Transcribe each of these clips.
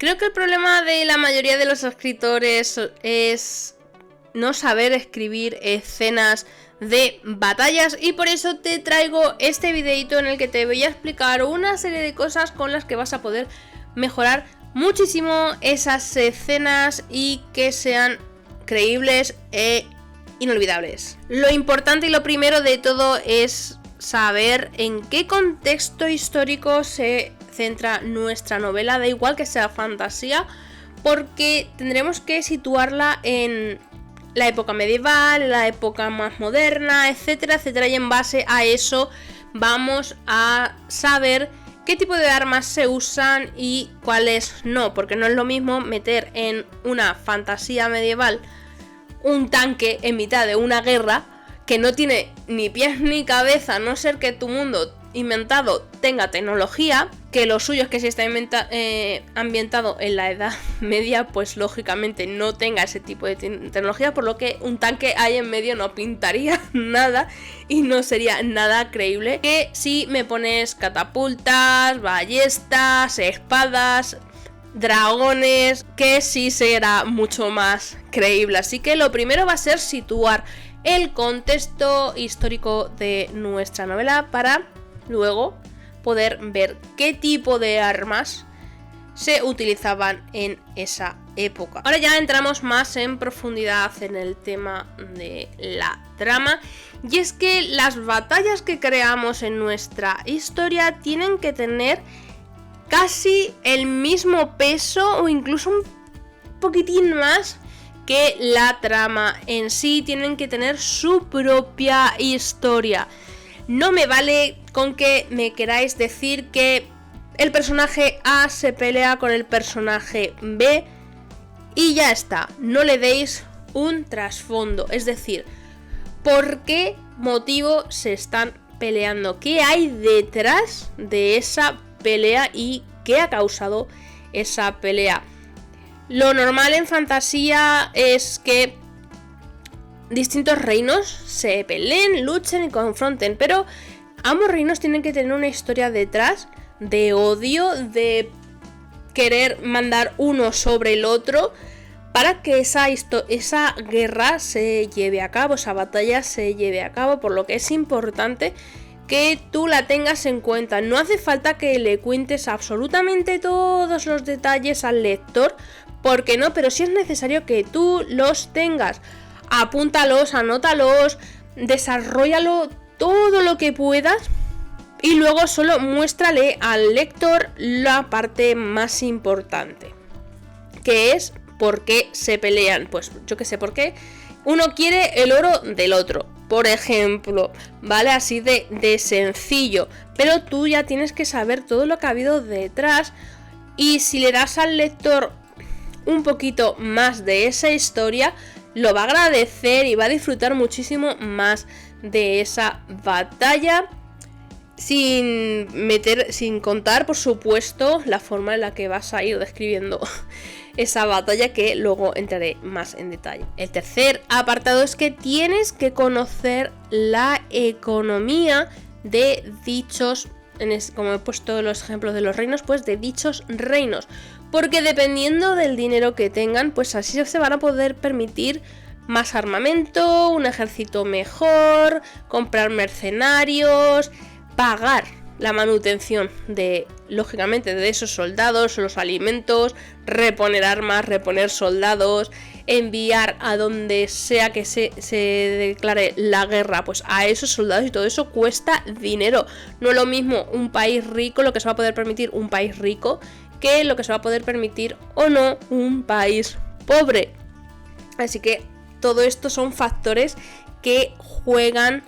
Creo que el problema de la mayoría de los escritores es no saber escribir escenas de batallas, y por eso te traigo este videito en el que te voy a explicar una serie de cosas con las que vas a poder mejorar muchísimo esas escenas y que sean creíbles e inolvidables. Lo importante y lo primero de todo es saber en qué contexto histórico se centra nuestra novela, da igual que sea fantasía, porque tendremos que situarla en la época medieval, la época más moderna, etcétera, etcétera, y en base a eso vamos a saber qué tipo de armas se usan y cuáles no, porque no es lo mismo meter en una fantasía medieval un tanque en mitad de una guerra que no tiene ni pies ni cabeza, a no ser que tu mundo inventado tenga tecnología, que lo suyo es que si está ambientado en la Edad Media, pues lógicamente no tenga ese tipo de tecnología, por lo que un tanque ahí en medio no pintaría nada y no sería nada creíble. Que si me pones catapultas, ballestas, espadas, dragones, que sí será mucho más creíble. Así que lo primero va a ser situar el contexto histórico de nuestra novela para luego poder ver qué tipo de armas se utilizaban en esa época. Ahora ya entramos más en profundidad en el tema de la trama, y es que las batallas que creamos en nuestra historia tienen que tener casi el mismo peso o incluso un poquitín más que la trama en sí. Tienen que tener su propia historia. No me vale con que me queráis decir que el personaje A se pelea con el personaje B y ya está. No le deis un trasfondo. Es decir, ¿por qué motivo se están peleando? ¿Qué hay detrás de esa pelea y qué ha causado esa pelea? Lo normal en fantasía es que distintos reinos se peleen, luchen y confronten, pero ambos reinos tienen que tener una historia detrás de odio, de querer mandar uno sobre el otro, para que esa guerra se lleve a cabo, esa batalla se lleve a cabo, por lo que es importante que tú la tengas en cuenta. No hace falta que le cuentes absolutamente todos los detalles al lector, porque no, pero sí es necesario que tú los tengas. Apúntalos, anótalos, desarróllalo todo lo que puedas y luego solo muéstrale al lector la parte más importante, que es por qué se pelean. Pues yo que sé por qué uno quiere el oro del otro, por ejemplo, ¿vale? Así de sencillo, pero tú ya tienes que saber todo lo que ha habido detrás, y si le das al lector un poquito más de esa historia, lo va a agradecer y va a disfrutar muchísimo más de esa batalla, sin contar, por supuesto, la forma en la que vas a ir describiendo esa batalla, que luego entraré más en detalle. El tercer apartado es que tienes que conocer la economía de dichos, como he puesto los ejemplos de los reinos, pues de dichos reinos, porque dependiendo del dinero que tengan, pues así se van a poder permitir más armamento, un ejército mejor, comprar mercenarios, pagar la manutención de, lógicamente, de esos soldados, los alimentos, reponer armas, reponer soldados, enviar a donde sea que se declare la guerra, pues a esos soldados, y todo eso cuesta dinero. No es lo mismo un país rico, lo que se va a poder permitir un país rico, que lo que se va a poder permitir o no un país pobre. Así que todo esto son factores que juegan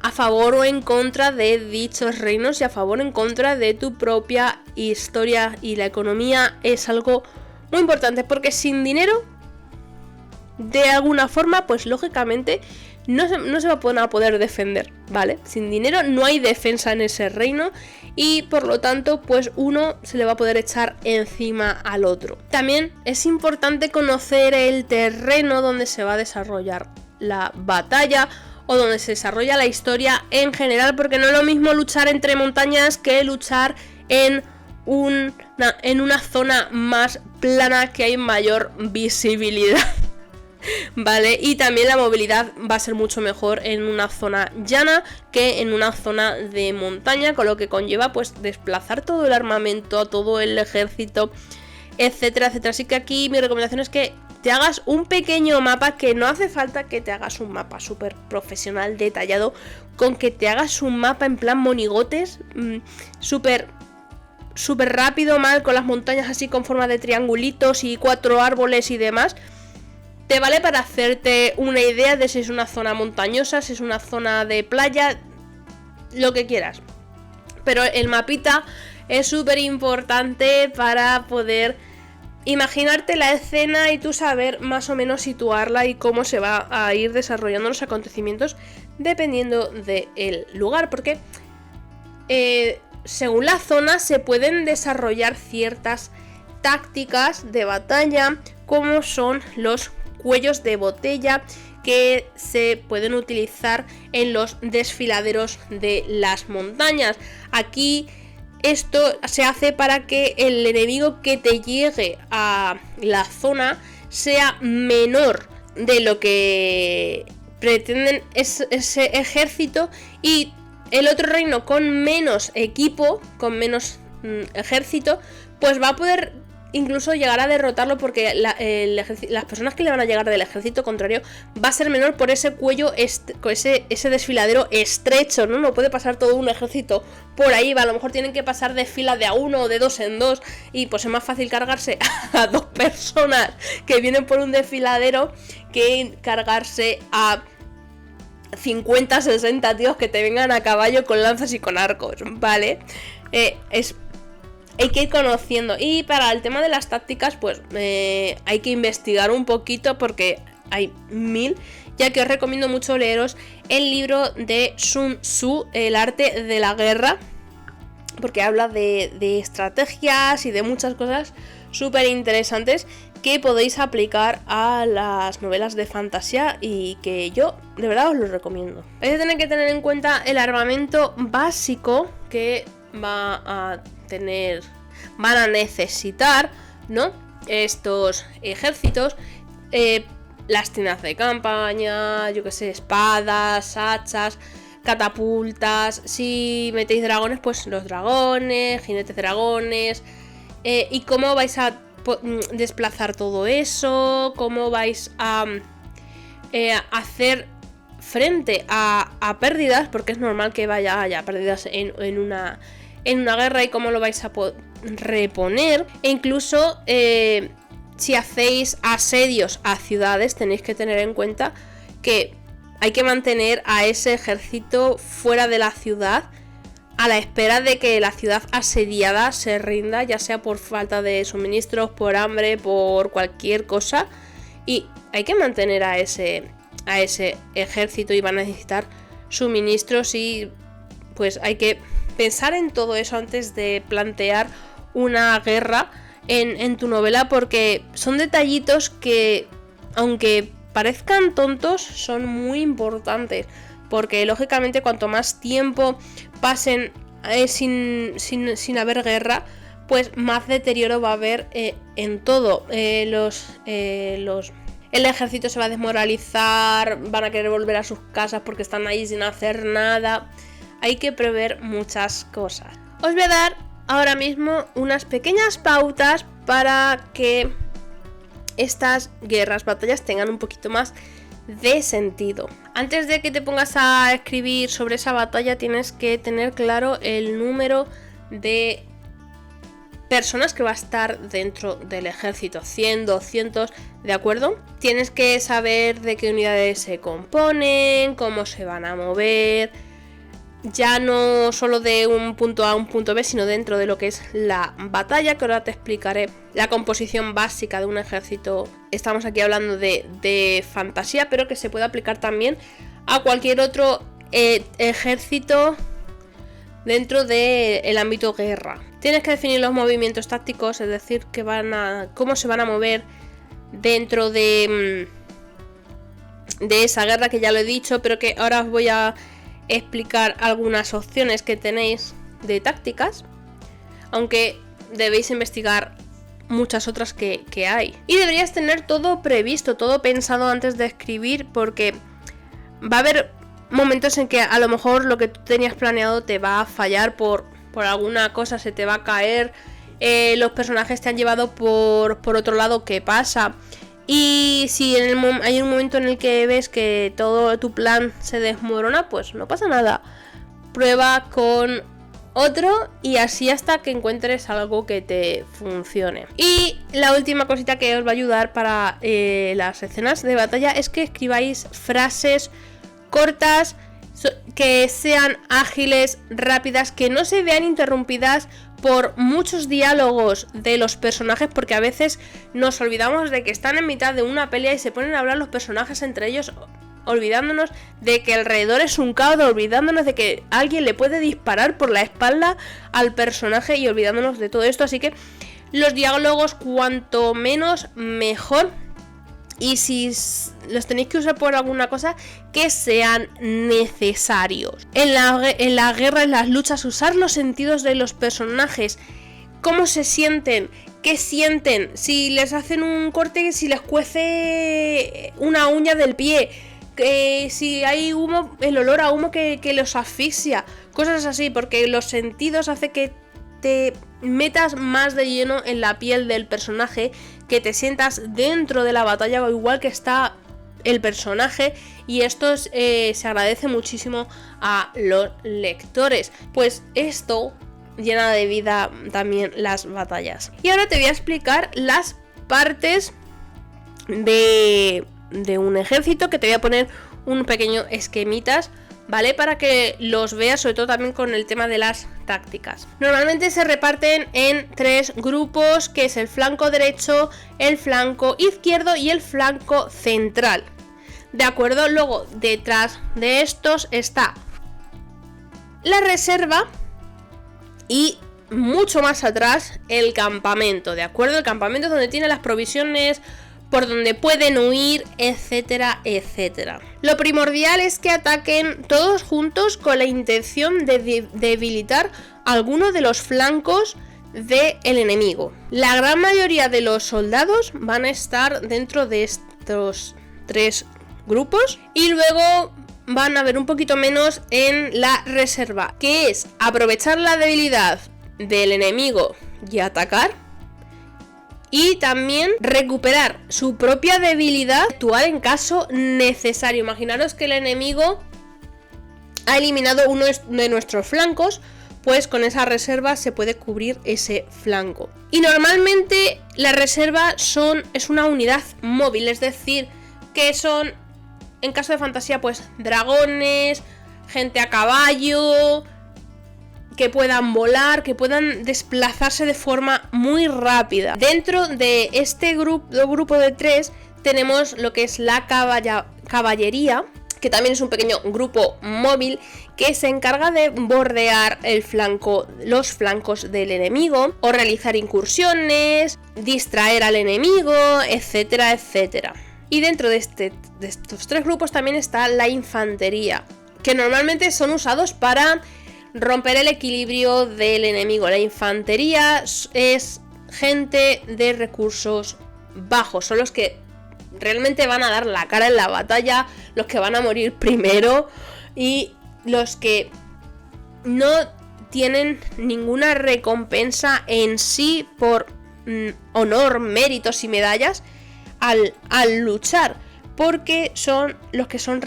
a favor o en contra de dichos reinos y a favor o en contra de tu propia historia, y la economía es algo muy importante, porque sin dinero, de alguna forma, pues lógicamente no se va a poder defender, ¿vale? Sin dinero no hay defensa en ese reino, y por lo tanto pues uno se le va a poder echar encima al otro. También es importante conocer el terreno donde se va a desarrollar la batalla o donde se desarrolla la historia en general, porque no es lo mismo luchar entre montañas que luchar en un en una zona más plana que hay mayor visibilidad. Vale, y también la movilidad va a ser mucho mejor en una zona llana que en una zona de montaña, con lo que conlleva pues desplazar todo el armamento, todo el ejército, etcétera, etcétera. Así que aquí mi recomendación es que te hagas un pequeño mapa, que no hace falta que te hagas un mapa súper profesional, detallado, con que te hagas un mapa en plan monigotes, súper rápido, mal, con las montañas así con forma de triangulitos y 4 árboles y demás. Te vale para hacerte una idea de si es una zona montañosa, si es una zona de playa, lo que quieras. Pero el mapita es súper importante para poder imaginarte la escena y tú saber más o menos situarla y cómo se va a ir desarrollando los acontecimientos dependiendo del lugar. Porque según la zona se pueden desarrollar ciertas tácticas de batalla, como son los cuellos de botella que se pueden utilizar en los desfiladeros de las montañas. Aquí esto se hace para que el enemigo que te llegue a la zona sea menor de lo que pretenden ese ejército, y el otro reino con menos equipo, con menos ejército, pues va a poder incluso llegar a derrotarlo, porque las personas que le van a llegar del ejército contrario va a ser menor por ese cuello, ese desfiladero estrecho, ¿no? No puede pasar todo un ejército por ahí, a lo mejor tienen que pasar de fila de a uno o de dos en dos, y pues es más fácil cargarse a 2 personas que vienen por un desfiladero que cargarse a 50, 60 tíos que te vengan a caballo con lanzas y con arcos, ¿vale? Hay que ir conociendo. Y para el tema de las tácticas, pues hay que investigar un poquito, porque hay 1000. Ya que os recomiendo mucho leeros el libro de Sun Tzu, El arte de la guerra, porque habla de estrategias y de muchas cosas súper interesantes que podéis aplicar a las novelas de fantasía, y que yo de verdad os lo recomiendo. Vais a tener que tener en cuenta el armamento básico que van a necesitar, ¿no? Estos ejércitos, las tiendas de campaña, yo que sé, espadas, hachas, catapultas. Si metéis dragones, pues los dragones, jinetes dragones, y cómo vais a desplazar todo eso, cómo vais a hacer frente a pérdidas, porque es normal que haya pérdidas en una guerra, y cómo lo vais a reponer. E incluso si hacéis asedios a ciudades, tenéis que tener en cuenta que hay que mantener a ese ejército fuera de la ciudad, a la espera de que la ciudad asediada se rinda, ya sea por falta de suministros, por hambre, por cualquier cosa, y hay que mantener a ese ejército, y van a necesitar suministros, y pues hay que pensar en todo eso antes de plantear una guerra en tu novela, porque son detallitos que, aunque parezcan tontos, son muy importantes, porque lógicamente cuanto más tiempo pasen sin haber guerra, pues más deterioro va a haber en todo. El ejército se va a desmoralizar, van a querer volver a sus casas porque están ahí sin hacer nada. Hay que prever muchas cosas. Os voy a dar ahora mismo unas pequeñas pautas para que estas batallas tengan un poquito más de sentido. Antes de que te pongas a escribir sobre esa batalla, tienes que tener claro el número de personas que va a estar dentro del ejército. 100, 200, ¿de acuerdo? Tienes que saber de qué unidades se componen, cómo se van a mover, ya no solo de un punto A a un punto B, sino dentro de lo que es la batalla, que ahora te explicaré la composición básica de un ejército. Estamos aquí hablando de fantasía, pero que se puede aplicar también a cualquier otro ejército dentro del ámbito guerra. Tienes que definir los movimientos tácticos, es decir, cómo se van a mover dentro de esa guerra, que ya lo he dicho, pero que ahora os voy a explicar algunas opciones que tenéis de tácticas. Aunque debéis investigar muchas otras que hay. Y deberías tener todo previsto, todo pensado antes de escribir, porque va a haber momentos en que a lo mejor lo que tú tenías planeado te va a fallar por alguna cosa, se te va a caer, los personajes te han llevado por otro lado. ¿Qué pasa? Y si hay un momento en el que ves que todo tu plan se desmorona, pues no pasa nada. Prueba con otro y así hasta que encuentres algo que te funcione. Y la última cosita que os va a ayudar para las escenas de batalla es que escribáis frases cortas, que sean ágiles, rápidas, que no se vean interrumpidas por muchos diálogos de los personajes, porque a veces nos olvidamos de que están en mitad de una pelea y se ponen a hablar los personajes entre ellos, olvidándonos de que alrededor es un caos, olvidándonos de que alguien le puede disparar por la espalda al personaje y olvidándonos de todo esto. Así que los diálogos cuanto menos mejor, y si los tenéis que usar por alguna cosa, que sean necesarios. En la guerra, en las luchas, usar los sentidos de los personajes. Cómo se sienten, qué sienten, si les hacen un corte, si les cuece una uña del pie, si hay humo, el olor a humo que los asfixia, cosas así, porque los sentidos hacen que te metas más de lleno en la piel del personaje, que te sientas dentro de la batalla igual que está el personaje, y esto se agradece muchísimo a los lectores, pues esto llena de vida también las batallas. Y ahora te voy a explicar las partes de un ejército, que te voy a poner un pequeño esquemitas, ¿vale? Para que los veas, sobre todo también con el tema de las tácticas. Normalmente se reparten en 3 grupos, que es el flanco derecho, el flanco izquierdo y el flanco central. ¿De acuerdo? Luego, detrás de estos está la reserva y mucho más atrás el campamento, ¿de acuerdo? El campamento es donde tiene las provisiones, por donde pueden huir, etcétera, etcétera. Lo primordial es que ataquen todos juntos con la intención de debilitar alguno de los flancos del enemigo. La gran mayoría de los soldados van a estar dentro de estos 3 grupos, y luego van a ver un poquito menos en la reserva, que es aprovechar la debilidad del enemigo y atacar. Y también recuperar su propia debilidad, actuar en caso necesario. Imaginaros que el enemigo ha eliminado uno de nuestros flancos, pues con esa reserva se puede cubrir ese flanco. Y normalmente la reserva es una unidad móvil, es decir, que son, en caso de fantasía, pues dragones, gente a caballo, que puedan volar, que puedan desplazarse de forma muy rápida. Dentro de este grupo de 3 tenemos lo que es la caballería, que también es un pequeño grupo móvil que se encarga de bordear los flancos del enemigo, o realizar incursiones, distraer al enemigo, etcétera, etcétera. Y dentro de estos 3 grupos también está la infantería, que normalmente son usados para romper el equilibrio del enemigo. La infantería es gente de recursos bajos, son los que realmente van a dar la cara en la batalla, los que van a morir primero y los que no tienen ninguna recompensa en sí por honor, méritos y medallas al luchar, porque son los que son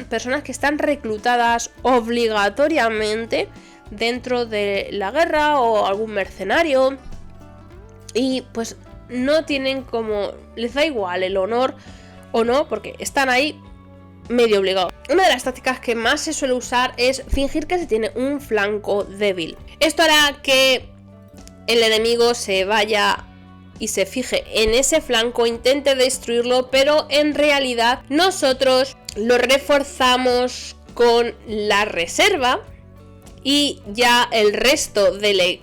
personas que están reclutadas obligatoriamente dentro de la guerra, o algún mercenario, y pues no tienen les da igual el honor o no, porque están ahí medio obligados. Una de las tácticas que más se suele usar es fingir que se tiene un flanco débil. Esto hará que el enemigo se vaya y se fije en ese flanco, intente destruirlo, pero en realidad nosotros lo reforzamos con la reserva, y ya el resto del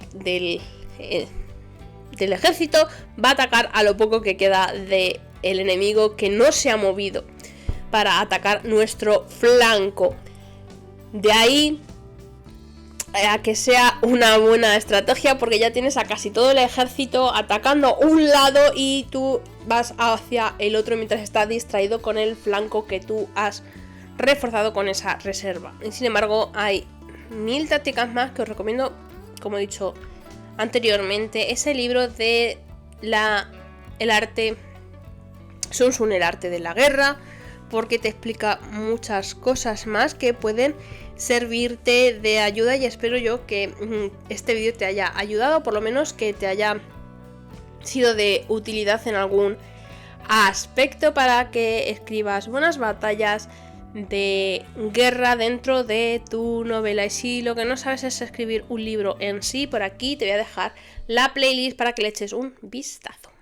ejército va a atacar a lo poco que queda del enemigo, que no se ha movido para atacar nuestro flanco. De ahí a que sea una buena estrategia, porque ya tienes a casi todo el ejército atacando un lado y tú vas hacia el otro mientras estás distraído con el flanco que tú has reforzado con esa reserva. Y sin embargo hay 1000 tácticas más que os recomiendo, como he dicho anteriormente. Ese libro de el arte Sun Tzu, el arte de la guerra, porque te explica muchas cosas más que pueden servirte de ayuda, y espero yo que este vídeo te haya ayudado, por lo menos que te haya sido de utilidad en algún aspecto para que escribas buenas batallas de guerra dentro de tu novela. Y si lo que no sabes es escribir un libro en sí, por aquí te voy a dejar la playlist para que le eches un vistazo.